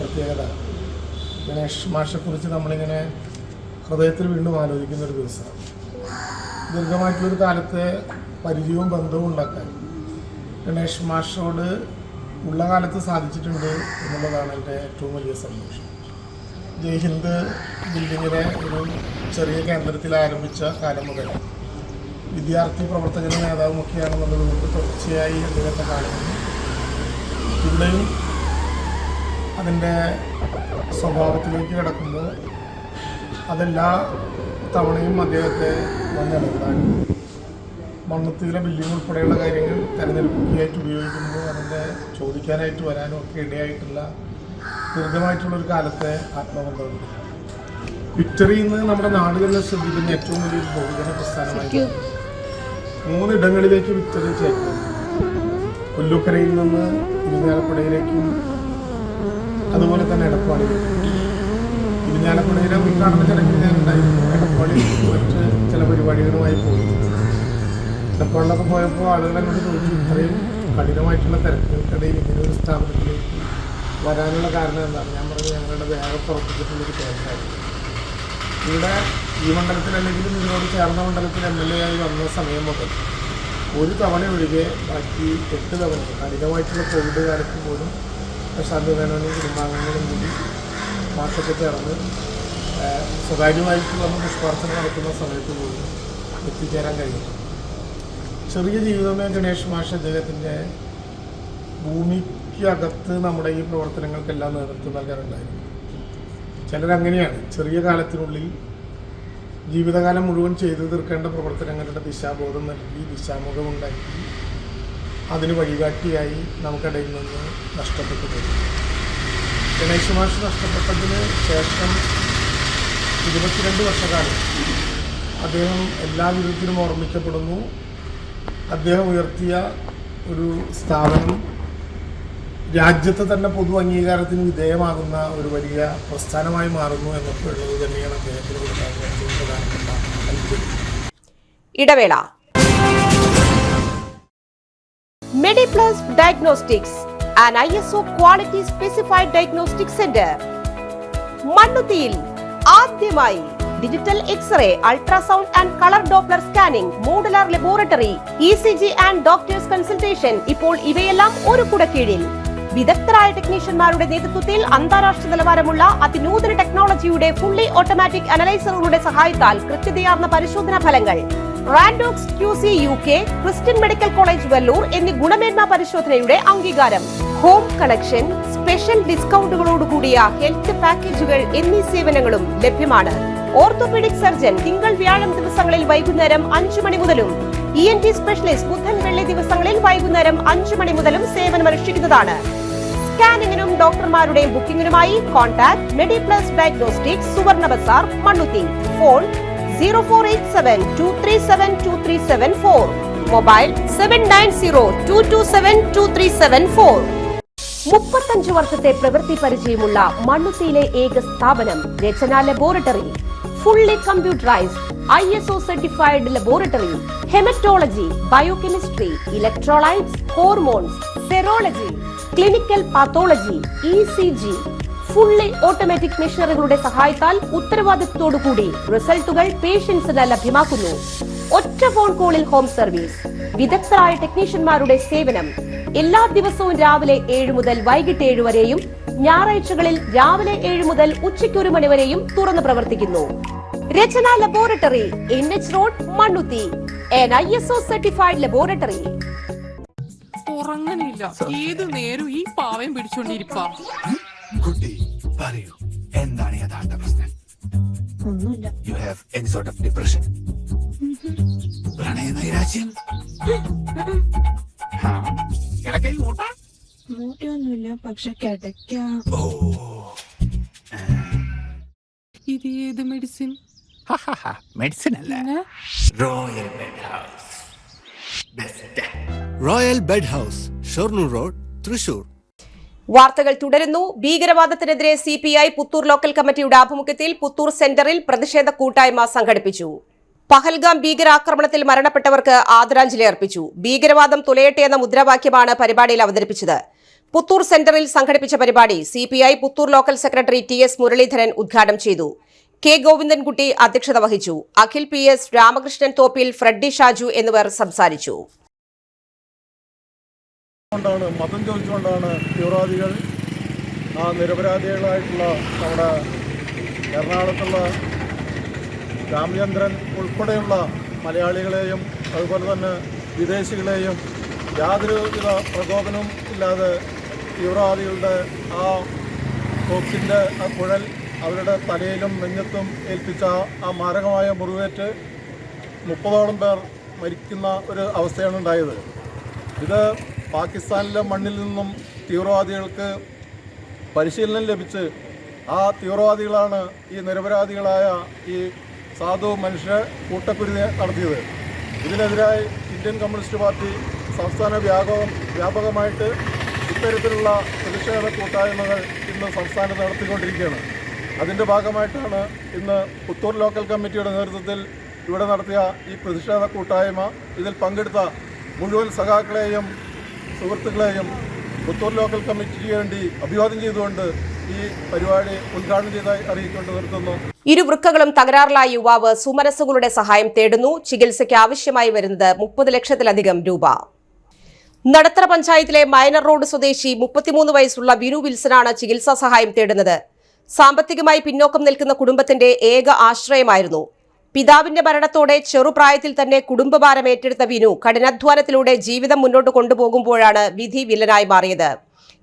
പ്രത്യേകത ഗണേഷ് മാഷെക്കുറിച്ച് നമ്മളിങ്ങനെ ഹൃദയത്തിൽ വീണ്ടും ആലോചിക്കുന്ന ഒരു ദിവസമാണ്. ദീർഘമായിട്ടുള്ളൊരു കാലത്തെ പരിചയവും ബന്ധവും ഉണ്ടാക്കാൻ ഗണേഷ് മാഷോട് ഉള്ള കാലത്ത് സാധിച്ചിട്ടുണ്ട് എന്നുള്ളതാണ് എൻ്റെ ഏറ്റവും വലിയ സന്തോഷം. ജയ്ഹിന്ദ് ബിൽഡിങ്ങിലെ ഒരു ചെറിയ കേന്ദ്രത്തിൽ ആരംഭിച്ച കാലം മുതൽ വിദ്യാർത്ഥി പ്രവർത്തകനും നേതാവുമൊക്കെയാണെന്നുള്ളത് കൊണ്ട് തുടർച്ചയായി അദ്ദേഹത്തെ കാണുന്നു. ഇവിടെയും അതിൻ്റെ സ്വഭാവത്തിലേക്ക് കിടക്കുമ്പോൾ അതെല്ലാ തവണയും അദ്ദേഹത്തെ വന്നിടത്താനും മണ്ണുത്തിയിലെ ബിൽഡിംഗ് ഉൾപ്പെടെയുള്ള കാര്യങ്ങൾ തെരഞ്ഞെടുപ്പിക്കായിട്ട് ഉപയോഗിക്കുമ്പോൾ അതിൻ്റെ ചോദിക്കാനായിട്ട് വരാനും ഒക്കെ ഇടയായിട്ടുള്ള ദീർഘമായിട്ടുള്ളൊരു കാലത്തെ ആത്മബന്ധമുണ്ട്. വിക്ടറിയിൽ നിന്ന് നമ്മുടെ നാടുകളിൽ ശ്രദ്ധിക്കുന്ന ഏറ്റവും വലിയൊരു ബഹുജന പ്രസ്ഥാനമായി 3 ഇടങ്ങളിലേക്ക് വിക്ടറി ചേർക്കും. കൊല്ലൂക്കരയിൽ നിന്ന് ഇരിഞ്ഞാലക്കുടയിലേക്കും അതുപോലെ തന്നെ എടപ്പാളിലേക്കും. ഇരിഞ്ഞാലക്കുടയിലെ ഉദ്ഘാടന ചടങ്ങിൽ ഞാനുണ്ടായിരുന്നു. എടപ്പാളിൽ പോയിട്ട് ചില പരിപാടികളുമായി പോയി. എടപ്പാളിലൊക്കെ പോയപ്പോൾ ആളുകൾ എന്നോട് ചോദിച്ചു, ഇത്രയും കഠിനമായിട്ടുള്ള തിരക്കുകൾക്കിടയിൽ ഇങ്ങനൊരു സ്ഥാപനത്തിലേക്ക് വരാനുള്ള കാരണം എന്താണ്? ഞാൻ പറഞ്ഞു, ഞങ്ങളുടെ വേറെ പ്രവർത്തിച്ചിട്ടുള്ളൊരു കേന്ദ്രമായിരുന്നു. ഇവിടെ ഈ മണ്ഡലത്തിൽ അല്ലെങ്കിലും ഇതിനോട് ചേർന്ന മണ്ഡലത്തിൽ MLA ആയി വന്ന സമയം മുതൽ ഒരു തവണ ഒഴികെ ബാക്കി 8 തവണ കഠിനമായിട്ടുള്ള കോവിഡ് കാലത്ത് പോലും പ്രശാന്ത് മേനോനും കുടുംബാംഗങ്ങളും കൂടി മാസത്തെ ചേർന്ന് സ്വകാര്യമായിട്ട് വന്ന് പുഷ്പാർച്ചന നടത്തുന്ന സമയത്ത് പോലും എത്തിച്ചേരാൻ കഴിയുന്നു. ചെറിയ ജീവിതമേ ഗണേഷ് മാഷ് അദ്ദേഹത്തിൻ്റെ ഭൂമിക്കകത്ത് നമ്മുടെ ഈ പ്രവർത്തനങ്ങൾക്കെല്ലാം നേതൃത്വം നൽകാറുണ്ടായിരുന്നു. ചിലരങ്ങനെയാണ്, ചെറിയ കാലത്തിനുള്ളിൽ ജീവിതകാലം മുഴുവൻ ചെയ്തു തീർക്കേണ്ട പ്രവർത്തനങ്ങളുടെ ദിശാബോധം നൽകി ദിശാമുഖം ഉണ്ടാക്കി അതിന് വഴികാട്ടിയായി നമുക്കിടയിൽ നിന്ന് നഷ്ടപ്പെട്ടു പോയി. ഗണേഷ് മാഷ് നഷ്ടപ്പെട്ടതിന് ശേഷം 22 വർഷക്കാലം അദ്ദേഹം എല്ലാ വിധത്തിലും ഓർമ്മിക്കപ്പെടുന്നു. അദ്ദേഹം ഉയർത്തിയ ഒരു സ്ഥാപനം രാജ്യത്തെ തന്നെ പൊതു അംഗീകാരത്തിന് വിധേയമാകുന്ന ഒരു വലിയ പ്രസ്ഥാനമായി മാറുന്നു എന്നൊക്കെ ഉള്ളത് തന്നെയാണ് അദ്ദേഹത്തിന് കൊടുക്കാൻ ഏറ്റവും പ്രധാനപ്പെട്ട അത്ഭുതം. ഇടവേള. Mediplus Diagnostics, an ISO quality specified diagnostic center. മണ്ണുത്തിയിൽ ആദ്യമായി digital x ray, ultrasound and colour doppler scanning, modular laboratory, ECG and doctors consultation. ഇപ്പോൾ ഇവയെല്ലാം ഒരു കുടക്കീഴിൽ. വിദഗ്ധരായ ടെക്നീഷ്യന്മാരുടെ നേതൃത്വത്തിൽ അന്താരാഷ്ട്ര നിലവാരമുള്ള അതിനൂതന ടെക്നോളജിയുടെ ഫുള്ളി ഓട്ടോമാറ്റിക് അനലൈസറുകളുടെ സഹായത്താൽ കൃത്യതയാർന്ന പരിശോധനാ ഫലങ്ങൾ. റാൻഡോക്സ് QC UK, Christian medical college Vellore എന്നീ ഗുണമേന്മ പരിശോധനയുടെ അംഗീകാരം. ഹോം കളക്ഷൻ, സ്പെഷ്യൽ ഡിസ്കൗണ്ടുകളോടുകൂടിയ ഹെൽത്ത് പാക്കേജുകൾ എന്നീ സേവനങ്ങളും ലഭ്യമാണ്. ഓർത്തോപീഡിക് സർജൻ തിങ്കൾ വ്യാഴം ദിവസങ്ങളിൽ വൈകുന്നേരം 5 മണി മുതലും ENT സ്പെഷ്യലിസ്റ്റ് ബുധൻ വെള്ളി ദിവസങ്ങളിൽ വൈകുന്നേരം 5 മണി മുതലും സേവനമനുഷ്ഠിക്കുന്നതാണ്. സ്കാനിങ്ങിനും ഡോക്ടർമാരുടെ ബുക്കിംഗിനുമായി കോൺടാക്ട് മെഡിപ്ലസ് ഡയഗ്നോസ്റ്റിക്സ്, സുവർണ ബസാർ, മണ്ണുത്തി. Phone 0487237237 mobile 7902272374. 35 വർഷത്തെ പ്രവൃത്തി പരിചയമുള്ള മണ്ണുത്തിയിലെ ഏക സ്ഥാപനം Rachana laboratory. Fully computerised ISO certified laboratory. Haematology, biochemistry, electrolytes, hormones, serology, clinical pathology, ECG, fully automatic മെഷീനറികളുടെ സഹായത്താൽ ഉത്തരവാദിത്വത്തോടുകൂടി റിസൾട്ടുകൾ പേഷ്യൻസിന് ലഭ്യമാക്കുന്നു. ഒറ്റ ഫോൺ കോളിൽ ഹോം സർവീസ്, വിദഗ്ധരായ ടെക്നീഷ്യന്മാരുടെ സേവനം. എല്ലാ ദിവസവും രാവിലെ 7 മുതൽ വൈകിട്ട് 7 വരെയും ഞായറാഴ്ചകളിൽ രാവിലെ 7 മുതൽ ഉച്ചയ്ക്ക് 1 മണി വരെയും തുറന്നു പ്രവർത്തിക്കുന്നു. Rachana laboratory, NH road, Mannuthy. an ISO certified laboratory. ഉറങ്ങണില്ല, ഏത് നേരം ഈ പാവം പിടിച്ചോണ്ടിരിപ്പാ. കുട്ടി പറയൂ, എന്താണ് യഥാർത്ഥ പ്രശ്നം? ഒന്നുമില്ല. You have any sort of depression? പ്രണയ നൈരാശ്യം? മൂട്ടിയൊന്നുമില്ല, പക്ഷെ കിടക്കാം. ഓ, ഇത് ഏത് മെഡിസിൻ? മെഡിസിൻ അല്ല, royal bed house. Best royal bed house, Shoranur road, Thrissur. വാർത്തകൾ തുടരുന്നു. ഭീകരവാദത്തിനെതിരെ CPI പുത്തൂർ ലോക്കൽ കമ്മിറ്റിയുടെ ആഭിമുഖ്യത്തിൽ പുത്തൂർ സെന്ററിൽ പ്രതിഷേധ കൂട്ടായ്മ സംഘടിപ്പിച്ചു. പഹൽഗാം ഭീകരാക്രമണത്തിൽ മരണപ്പെട്ടവർക്ക് ആദരാഞ്ജലി അർപ്പിച്ചു. ഭീകരവാദം തുലയട്ടെ എന്ന മുദ്രാവാക്യമാണ് പരിപാടിയിൽ അവതരിപ്പിച്ചത്. പുത്തൂർ സെന്ററിൽ സംഘടിപ്പിച്ച പരിപാടി CPI Puthur local secretary TS Muraleedharan ഉദ്ഘാടനം ചെയ്തു. K ഗോവിന്ദൻകുട്ടി അധ്യക്ഷത വഹിച്ചു. അഖിൽ PS, രാമകൃഷ്ണൻ തോപ്പിൽ, ഫ്രെഡി ഷാജു എന്നിവർ സംസാരിച്ചു. മതം ചോദിച്ചുകൊണ്ടാണ് തീവ്രവാദികൾ നിരപരാധികളായിട്ടുള്ള നമ്മുടെ എറണാകുളത്തുള്ള രാമചന്ദ്രൻ ഉൾപ്പെടെയുള്ള മലയാളികളെയും അതുപോലെ തന്നെ വിദേശികളെയും യാതൊരുവിധ പ്രകോപനവും ഇല്ലാതെ തീവ്രവാദികളുടെ ആ തോക്കിൻ്റെ ആ കുഴൽ അവരുടെ തലയിലും നെഞ്ഞത്തും ഏൽപ്പിച്ച ആ മാരകമായ മുറിവേറ്റ് 30ഓളം പേർ മരിക്കുന്ന ഒരു അവസ്ഥയാണ് ഉണ്ടായത്. ഇത് പാകിസ്ഥാനിലെ മണ്ണിൽ നിന്നും തീവ്രവാദികൾക്ക് പരിശീലനം ലഭിച്ച് ആ തീവ്രവാദികളാണ് ഈ നിരപരാധികളായ ഈ സാധു മനുഷ്യ കൂട്ടക്കുരുതി നടത്തിയത്. ഇതിനെതിരായി ഇന്ത്യൻ കമ്മ്യൂണിസ്റ്റ് പാർട്ടി സംസ്ഥാന വ്യാപകമായിട്ട് ഇത്തരത്തിലുള്ള പ്രതിഷേധ കൂട്ടായ്മകൾ ഇന്ന് സംസ്ഥാനത്ത് നടത്തിക്കൊണ്ടിരിക്കുകയാണ്. അതിൻ്റെ ഭാഗമായിട്ടാണ് ഇന്ന് പുത്തൂർ ലോക്കൽ കമ്മിറ്റിയുടെ നേതൃത്വത്തിൽ ഇവിടെ നടത്തിയ ഈ പ്രതിഷേധ കൂട്ടായ്മ. ഇതിൽ പങ്കെടുത്ത മുഴുവൻ സഖാക്കളെയും സുഹൃത്തുക്കളെയും പുത്തൂർ ലോക്കൽ കമ്മിറ്റിക്ക് വേണ്ടി അഭിവാദ്യം ചെയ്തുകൊണ്ട് ഈ പരിപാടി ഉദ്ഘാടനം ചെയ്തായി അറിയിച്ചുകൊണ്ട് നിർത്തുന്നു. ഇരു വൃക്കകളും തകരാറിലായ യുവാവ് സുമനസ്സുകളുടെ സഹായം തേടുന്നു. ചികിത്സയ്ക്ക് ആവശ്യമായി വരുന്നത് 30 ലക്ഷത്തിലധികം രൂപ. നടത്തറ പഞ്ചായത്തിലെ മൈനർ റോഡ് സ്വദേശി 33 വയസ്സുള്ള വിനു വിൽസനാണ് ചികിത്സാ സഹായം തേടുന്നത്. സാമ്പത്തികമായി പിന്നോക്കം നിൽക്കുന്ന കുടുംബത്തിന്റെ ഏക ആശ്രയമായിരുന്നു. പിതാവിന്റെ മരണത്തോടെ ചെറുപ്രായത്തിൽ തന്നെ കുടുംബഭാരം ഏറ്റെടുത്ത വിനു കഠിനാധ്വാനത്തിലൂടെ ജീവിതം മുന്നോട്ട് കൊണ്ടുപോകുമ്പോഴാണ് വിധി വില്ലനായി മാറിയത്.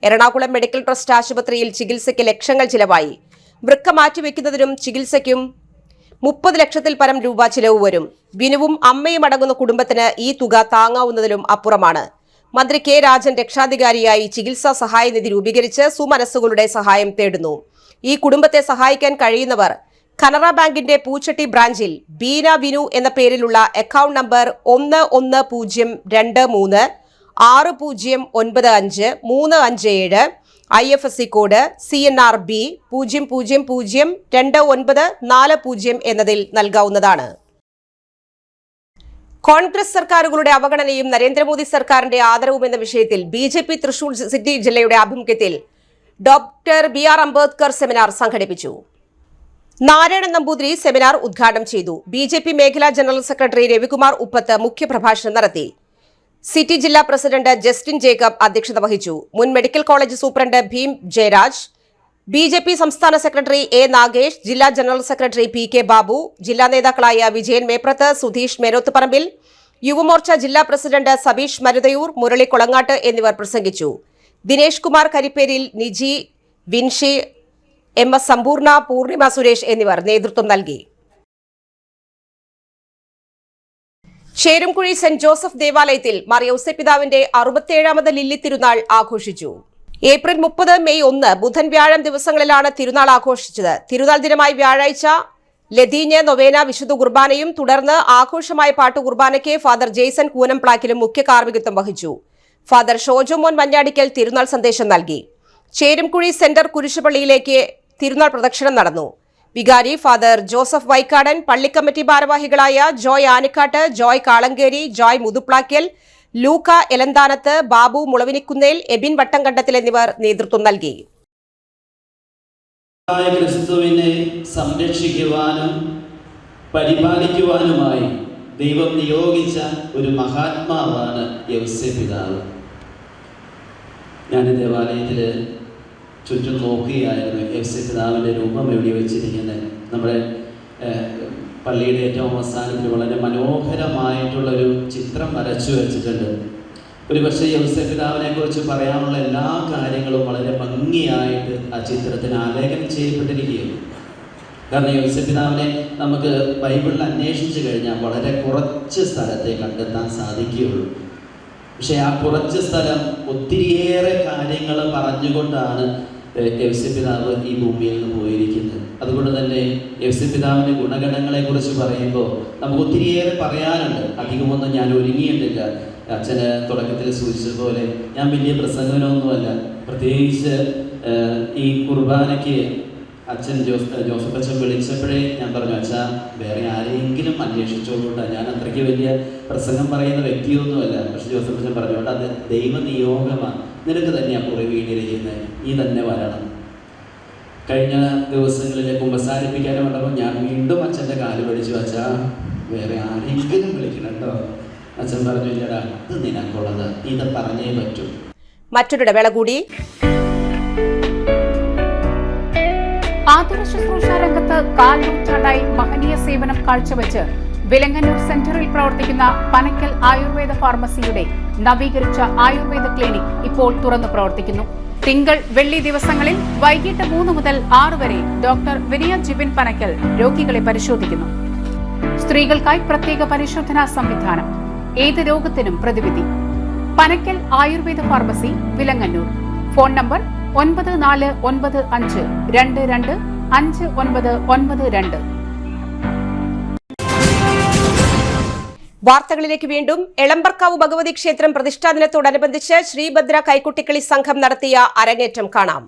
എറണാകുളം മെഡിക്കൽ ട്രസ്റ്റ് ആശുപത്രിയിൽ ചികിത്സയ്ക്ക് ലക്ഷങ്ങൾ ചിലവായി. വൃക്ക മാറ്റിവെക്കുന്നതിനും ചികിത്സയ്ക്കും 30 ലക്ഷത്തിൽ പരം രൂപ ചിലവ് വരും. വിനുവും അമ്മയും അടങ്ങുന്ന കുടുംബത്തിന് ഈ തുക താങ്ങാവുന്നതിലും അപ്പുറമാണ്. മന്ത്രി K രാജൻ രക്ഷാധികാരിയായി ചികിത്സാ സഹായ നിധി രൂപീകരിച്ച് സുമനസ്സുകളുടെ സഹായം തേടുന്നു. ഈ കുടുംബത്തെ സഹായിക്കാൻ കഴിയുന്നവർ കനറ ബാങ്കിന്റെ പൂച്ചട്ടി ബ്രാഞ്ചിൽ ബീന വിനു എന്ന പേരിലുള്ള account number 110260953557 IFSC code CNRB 00029440 എന്നതിൽ നൽകാവുന്നതാണ്. കോൺഗ്രസ് സർക്കാരുകളുടെ അവഗണനയും നരേന്ദ്രമോദി സർക്കാരിന്റെ ആദരവും എന്ന വിഷയത്തിൽ BJP തൃശൂർ സിറ്റി ജില്ലയുടെ ആഭിമുഖ്യത്തിൽ ഡോക്ടർ BR അംബേദ്കർ സെമിനാർ സംഘടിപ്പിച്ചു. നാരായണൻ നമ്പൂതിരി സെമിനാർ ഉദ്ഘാടനം ചെയ്തു. BJP മേഖലാ ജനറൽ സെക്രട്ടറി രവികുമാർ ഉപ്പത്ത് മുഖ്യപ്രഭാഷണം നടത്തി. സിറ്റി ജില്ലാ പ്രസിഡന്റ് ജസ്റ്റിൻ ജേക്കബ് അധ്യക്ഷത വഹിച്ചു. മുൻ medical college superintendent Bhim Jayaraj, BJP സംസ്ഥാന സെക്രട്ടറി A നാഗേഷ്, ജില്ലാ ജനറൽ സെക്രട്ടറി PK ബാബു, ജില്ലാ നേതാക്കളായ വിജയൻ മേപ്രത്ത്, സുധീഷ് മേനോത്തുപറമ്പിൽ, യുവമോർച്ച ജില്ലാ പ്രസിഡന്റ് സബീഷ് മരുതയൂർ, മുരളി കൊളങ്ങാട്ട് എന്നിവർ പ്രസംഗിച്ചു. ദിനേഷ് കുമാർ കരിപ്പേരിൽ, നിജി, വിൻഷി, MS സമ്പൂർണ, പൂർണിമ സുരേഷ് എന്നിവർ നേതൃത്വം നൽകി. ചേരുംകുഴി സെന്റ് ജോസഫ് ദേവാലയത്തിൽ മാർ ഔസേപ്പിതാവിന്റെ 67ാമത് ലില്ലി തിരുനാൾ ആഘോഷിച്ചു. ഏപ്രിൽ 30, മെയ് 1 ബുധൻ വ്യാഴം ദിവസങ്ങളിലാണ് തിരുനാൾ ആഘോഷിച്ചത്. തിരുനാൾ ദിനമായി വ്യാഴാഴ്ച ലതീഞ്ഞ് നൊവേന വിശുദ്ധ കുർബാനയും തുടർന്ന് ആഘോഷമായ പാട്ടു കുർബാനയ്ക്ക് ഫാദർ ജെയ്സൺ കൂനംപ്ലാക്കിലും മുഖ്യ കാർമ്മികത്വം വഹിച്ചു. ഫാദർ ഷോജോമോൻ മഞ്ഞാടിക്കൽ തിരുനാൾ സന്ദേശം നൽകി. ചേരുംകുഴി സെന്റർ കുരിശുപള്ളിയിലേക്ക് തിരുനാൾ പ്രദക്ഷിണം നടന്നു. വികാരി ഫാദർ ജോസഫ് വൈക്കാടൻ, പള്ളിക്കമ്മിറ്റി ഭാരവാഹികളായ ജോയ് ആനിക്കാട്ട്, ജോയ് കാളങ്കേരി, ജോയ് മുതുപ്ലാക്കൽ, ലൂക്ക എലന്താനത്ത്, ബാബു മുളവിനിക്കുന്നേൽ, എബിൻ വട്ടംകണ്ടത്തിൽ എന്നിവർ നേതൃത്വം നൽകി. ക്രിസ്തുവിനെ സംരക്ഷിക്കുവാനും പരിപാലിക്കുവാനുമായി ദൈവം നിയോഗിച്ച ഒരു മഹാത്മാവാണ് യൗസേ പിതാവ്. ഞാൻ ദേവാലയത്തിൽ ചുറ്റും നോക്കുകയായിരുന്നു. യൗസേ പിതാവിൻ്റെ രൂപം എവിടെ വെച്ചിരിക്കുന്നത്. നമ്മുടെ പള്ളിയുടെ ഏറ്റവും അവസാനത്തിൽ വളരെ മനോഹരമായിട്ടുള്ളൊരു ചിത്രം വരച്ചു വെച്ചിട്ടുണ്ട്. ഒരു പക്ഷേ യൗസേ പിതാവിനെ കുറിച്ച് പറയാനുള്ള എല്ലാ കാര്യങ്ങളും വളരെ ഭംഗിയായിട്ട് ആ ചിത്രത്തിന് ആലേഖനം ചെയ്യപ്പെട്ടിരിക്കുകയാണ്. കാരണം യൗസേ പിതാവിനെ നമുക്ക് ബൈബിളിൽ അന്വേഷിച്ച് കഴിഞ്ഞാൽ വളരെ കുറച്ച് സ്ഥലത്തെ കണ്ടെത്താൻ സാധിക്കുകയുള്ളൂ. പക്ഷേ ആ കുറച്ച് സ്ഥലം ഒത്തിരിയേറെ കാര്യങ്ങൾ പറഞ്ഞുകൊണ്ടാണ് യൗസേ പിതാവ് ഈ ഭൂമിയിൽ നിന്ന് പോയിരിക്കുന്നത്. അതുകൊണ്ട് തന്നെ യൗസേ പിതാവിൻ്റെ ഗുണഗണങ്ങളെക്കുറിച്ച് പറയുമ്പോൾ നമുക്ക് ഒത്തിരിയേറെ പറയാനുണ്ട്. അധികമൊന്നും ഞാൻ ഒരുങ്ങിയിട്ടില്ല. അച്ഛന് തുടക്കത്തിൽ സൂചിച്ചതുപോലെ ഞാൻ വലിയ പ്രസംഗനൊന്നുമല്ല. പ്രത്യേകിച്ച് ഈ കുർബാനയ്ക്ക് അച്ഛൻ ജോസഫ് അച്ഛൻ വിളിച്ചപ്പോഴേ ഞാൻ പറഞ്ഞു, അച്ഛാ വേറെ ആരെങ്കിലും അന്വേഷിച്ചോളൂട്ടാ, ഞാൻ അത്രയ്ക്ക് വലിയ പ്രസംഗം പറയുന്ന വ്യക്തിയൊന്നുമല്ല. പക്ഷെ ജോസഫ് അച്ഛൻ പറഞ്ഞോട്ട് അത് ദൈവനിയോഗമാണ്, നിനക്ക് തന്നെയാണ് കുറെ വീണിരിക്കുന്നത്, നീ തന്നെ വരണം. കഴിഞ്ഞ ദിവസങ്ങളിൽ കുമ്പസാരിപ്പിക്കാനും ഉണ്ടപ്പോൾ ഞാൻ വീണ്ടും അച്ഛൻ്റെ കാല് പിടിച്ചു, അച്ഛാ വേറെ ആരെങ്കിലും വിളിക്കണം കേട്ടോ. അച്ഛൻ പറഞ്ഞു, ഇല്ലടാ അത് നിനക്കുള്ളത്, ഇത് പറഞ്ഞേ പറ്റൂ. മറ്റൊരു ഇടവേള കൂടി. ആതുര ശുശ്രൂഷ രംഗത്ത് കാൽനൂറ്റാണ്ടായി മഹനീയ സേവനം കാഴ്ചവെച്ച് വിലങ്ങന്നൂർ സെന്ററിൽ പ്രവർത്തിക്കുന്ന പനക്കൽ ആയുർവേദ ഫാർമസിയുടെ നവീകരിച്ച ആയുർവേദ ക്ലിനിക് ഇപ്പോൾ തുറന്നു പ്രവർത്തിക്കുന്നു. തിങ്കൾ വെള്ളി ദിവസങ്ങളിൽ വൈകിട്ട് 3 മുതൽ 6 വരെ ഡോക്ടർ വിനയ ജിബിൻ പനക്കൽ രോഗികളെ പരിശോധിക്കുന്നു. സ്ത്രീകൾക്കായി പ്രത്യേക പരിശോധനാ സംവിധാനം, ഏത് രോഗത്തിനും പ്രതിവിധി. Panakkal Ayurveda pharmacy, Vilangannur. Phone number 9495225992. വാർത്തകളിലേക്ക് വീണ്ടും. എളമ്പർക്കാവ് ഭഗവതി ക്ഷേത്രം പ്രതിഷ്ഠാ ദിനത്തോടനുബന്ധിച്ച് ശ്രീഭദ്ര കൈക്കുട്ടിക്കളി സംഘം നടത്തിയ അരങ്ങേറ്റം കാണാം.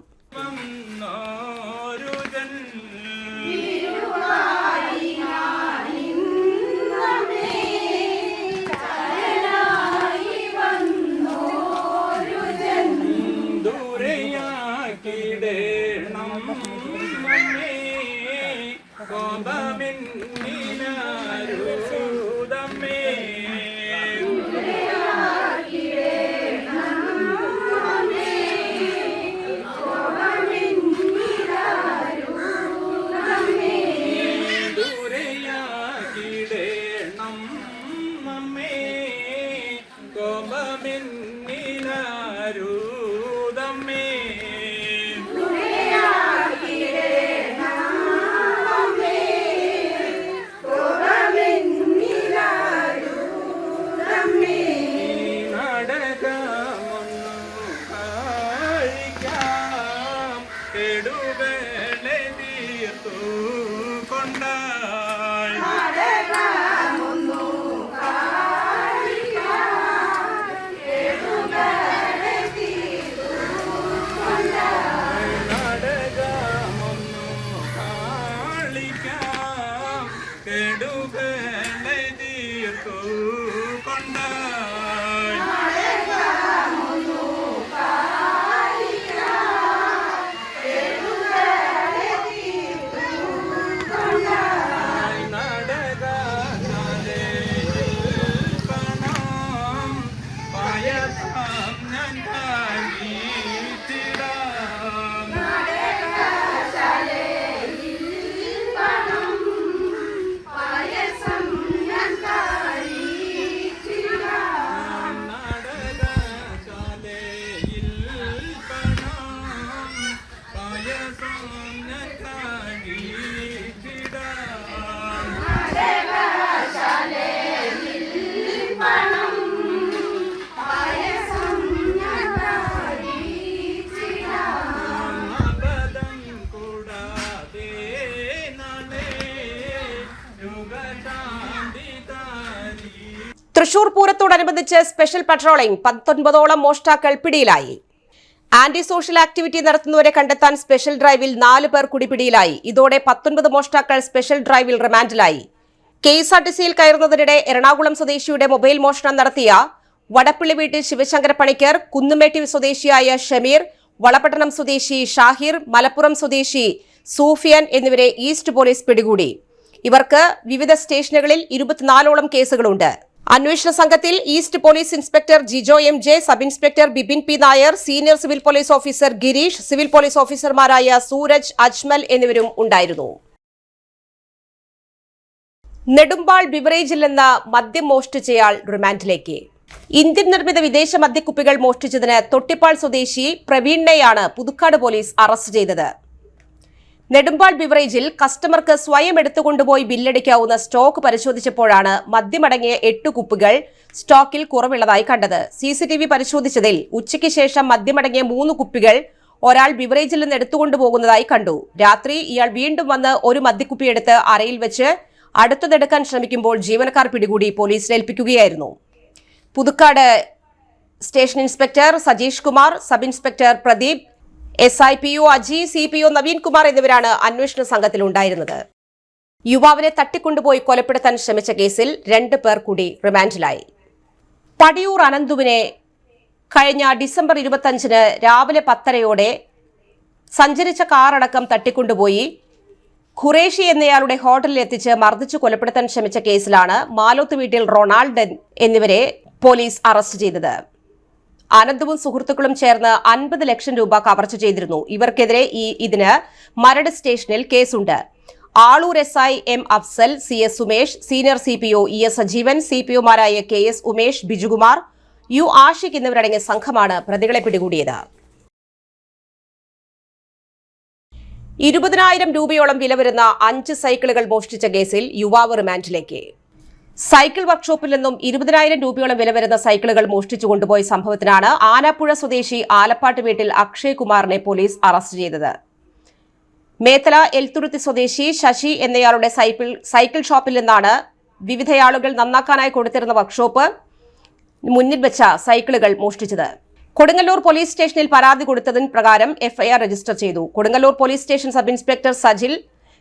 തൃശൂർ പൂരത്തോടനുബന്ധിച്ച് സ്പെഷ്യൽ പട്രോളിംഗ്, 19ഓളം മോഷ്ടാക്കൾ പിടിയിലായി. ആന്റി സോഷ്യൽ ആക്ടിവിറ്റി നടത്തുന്നവരെ കണ്ടെത്താൻ സ്പെഷ്യൽ ഡ്രൈവിൽ 4 പേർ കൂടി പിടിയിലായി. ഇതോടെ 19 മോഷ്ടാക്കൾ സ്പെഷ്യൽ ഡ്രൈവിൽ റിമാൻഡിലായി. KSRTCയിൽ കയറുന്നതിനിടെ എറണാകുളം സ്വദേശിയുടെ മൊബൈൽ മോഷണം നടത്തിയ വടപ്പള്ളി വീട്ടിൽ ശിവശങ്കര പണിക്കർ, കുന്നുമേട്ടി സ്വദേശിയായ ഷമീർ, വളപട്ടണം സ്വദേശി ഷാഹിർ, മലപ്പുറം സ്വദേശി സൂഫിയാൻ എന്നിവരെ ഈസ്റ്റ് പോലീസ് പിടികൂടി. ഇവർക്ക് വിവിധ സ്റ്റേഷനുകളിൽ 24ഓളം കേസുകളുണ്ട്. അന്വേഷണ സംഘത്തിൽ east police inspector Jijo MJ, sub inspector Bipin P. Nair, senior civil police officer Girish, civil police ഓഫീസർമാരായ സൂരജ്, അജ്മൽ എന്നിവരും ഉണ്ടായിരുന്നു. നെടുമ്പാൾ ബിവറേജിൽ നിന്ന് മദ്യം മോഷ്ടിച്ചയാൾ റിമാൻഡിലേക്ക്. ഇന്ത്യൻ നിർമ്മിത വിദേശ മദ്യക്കുപ്പികൾ മോഷ്ടിച്ചതിന് തൊട്ടിപ്പാൾ സ്വദേശി പ്രവീണിനെയാണ് പുതുക്കാട് പോലീസ് അറസ്റ്റ് ചെയ്തത്. നെടുമ്പാൾ ബിവറേജിൽ കസ്റ്റമർക്ക് സ്വയം എടുത്തുകൊണ്ടുപോയി ബില്ലടിക്കാവുന്ന സ്റ്റോക്ക് പരിശോധിച്ചപ്പോഴാണ് മദ്യമടങ്ങിയ 8 കുപ്പികൾ സ്റ്റോക്കിൽ കുറവുള്ളതായി കണ്ടത്. CCTV പരിശോധിച്ചതിൽ ഉച്ചയ്ക്ക് ശേഷം മദ്യമടങ്ങിയ 3 കുപ്പികൾ ഒരാൾ ബിവറേജിൽ നിന്ന് എടുത്തുകൊണ്ടുപോകുന്നതായി കണ്ടു. രാത്രി ഇയാൾ വീണ്ടും വന്ന് ഒരു മദ്യക്കുപ്പിയെടുത്ത് അരയിൽ വെച്ച് അടുത്തതെടുക്കാൻ ശ്രമിക്കുമ്പോൾ ജീവനക്കാർ പിടികൂടി പോലീസിൽ ഏൽപ്പിക്കുകയായിരുന്നു. Puthukkad station inspector Sajeesh Kumar, sub inspector Pradeep, SI PO Aji, CPO Naveen Kumar എന്നിവരാണ് അന്വേഷണ സംഘത്തിലുണ്ടായിരുന്നത്. യുവാവിനെ തട്ടിക്കൊണ്ടുപോയി കൊലപ്പെടുത്താൻ ശ്രമിച്ച കേസിൽ 2 പേർ കൂടി റിമാൻഡിലായി. പടിയൂർ അനന്തുവിനെ കഴിഞ്ഞ ഡിസംബർ 25 രാവിലെ 10:30 സഞ്ചരിച്ച കാറടക്കം തട്ടിക്കൊണ്ടുപോയി ഖുറേഷി എന്നയാളുടെ ഹോട്ടലിൽ എത്തിച്ച് മർദ്ദിച്ച് കൊലപ്പെടുത്താൻ ശ്രമിച്ച കേസിലാണ് മാലോത്ത് വീട്ടിൽ റൊണാൾഡൻ എന്നിവരെ പോലീസ് അറസ്റ്റ് ചെയ്തത്. അനന്തുവും സുഹൃത്തുക്കളും ചേർന്ന് 50 ലക്ഷം രൂപ കവർച്ച ചെയ്തിരുന്നു. ഇവർക്കെതിരെ ഇതിന് മരട് സ്റ്റേഷനിൽ കേസുണ്ട്. Aloor SI M. Afsal, CS Sumesh, senior CPO ES Sajeevan, CPOമാരായ KS ഉമേഷ്, ബിജുകുമാർ, U. ആഷിഖ് എന്നിവരടങ്ങിയ സംഘമാണ് പ്രതികളെ പിടികൂടിയത്. 20,000 രൂപയോളം വില വരുന്ന 5 സൈക്കിളുകൾ മോഷ്ടിച്ച കേസിൽ യുവാവ് റിമാൻഡിലേക്ക്. സൈക്കിൾ വർക്ക്ഷോപ്പിൽ നിന്നും 20,000 രൂപയോളം വില വരുന്ന സൈക്കിളുകൾ മോഷ്ടിച്ചു കൊണ്ടുപോയ സംഭവത്തിനാണ് ആലപ്പുഴ സ്വദേശി ആലപ്പാട്ട് വീട്ടിൽ അക്ഷയ് കുമാറിനെ പോലീസ് അറസ്റ്റ് ചെയ്തത്. മേത്തല എൽത്തുരുത്തി സ്വദേശി ശശി എന്നയാളുടെ സൈക്കിൾ ഷോപ്പിൽ നിന്നാണ് വിവിധയാളുകൾ നന്നാക്കാനായി കൊടുത്തിരുന്ന വർക്ക്ഷോപ്പ് മുന്നിൽ വെച്ച സൈക്കിളുകൾ മോഷ്ടിച്ചത്. കൊടുങ്ങല്ലൂർ പോലീസ് സ്റ്റേഷനിൽ പരാതി കൊടുത്തതിന് പ്രകാരം FIR രജിസ്റ്റർ ചെയ്തു. Kodungallur police station sub inspector Sajil,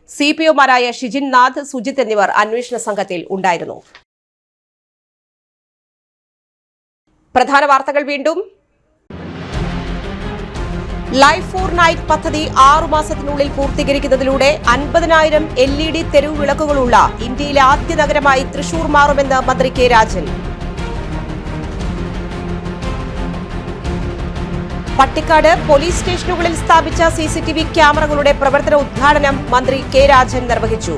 CPOമാരായ ഷിജിൻ നാഥ്, സുജിത് എന്നിവർ അന്വേഷണ സംഘത്തിൽ ഉണ്ടായിരുന്നു. പ്രധാന വാർത്തകൾ വീണ്ടും. ലൈഫ് ഫോർ നൈറ്റ് പദ്ധതി 6 മാസത്തിനുള്ളിൽ പൂർത്തീകരിക്കുന്നതിലൂടെ 50,000 LED തെരുവ് വിളക്കുകളുള്ള ഇന്ത്യയിലെ ആദ്യ നഗരമായി തൃശൂർ മാറുമെന്ന് മന്ത്രി K. രാജൻ. പട്ടിക്കാട് പോലീസ് സ്റ്റേഷനുകളിൽ സ്ഥാപിച്ച CCTV ക്യാമറകളുടെ പ്രവർത്തന ഉദ്ഘാടനം മന്ത്രി K. രാജൻ നിർവഹിച്ചു.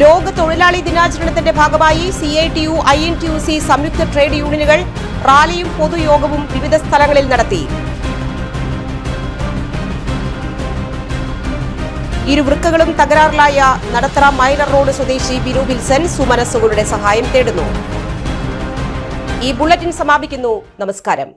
ലോക തൊഴിലാളി ദിനാചരണത്തിന്റെ ഭാഗമായി CITU, INTUC സംയുക്ത ട്രേഡ് യൂണിയനുകൾ റാലിയും പൊതുയോഗവും വിവിധ സ്ഥലങ്ങളിൽ നടത്തി. ഇരുവൃക്കകളും തകരാറിലായ നടത്തറ മൈനർ റോഡ് സ്വദേശി ബിനു വിൽസൺ സുമനസ്സുകളുടെ സഹായം തേടുന്നു. ഈ ബുള്ളറ്റിൻ സമാപിക്കുന്നു. നമസ്കാരം.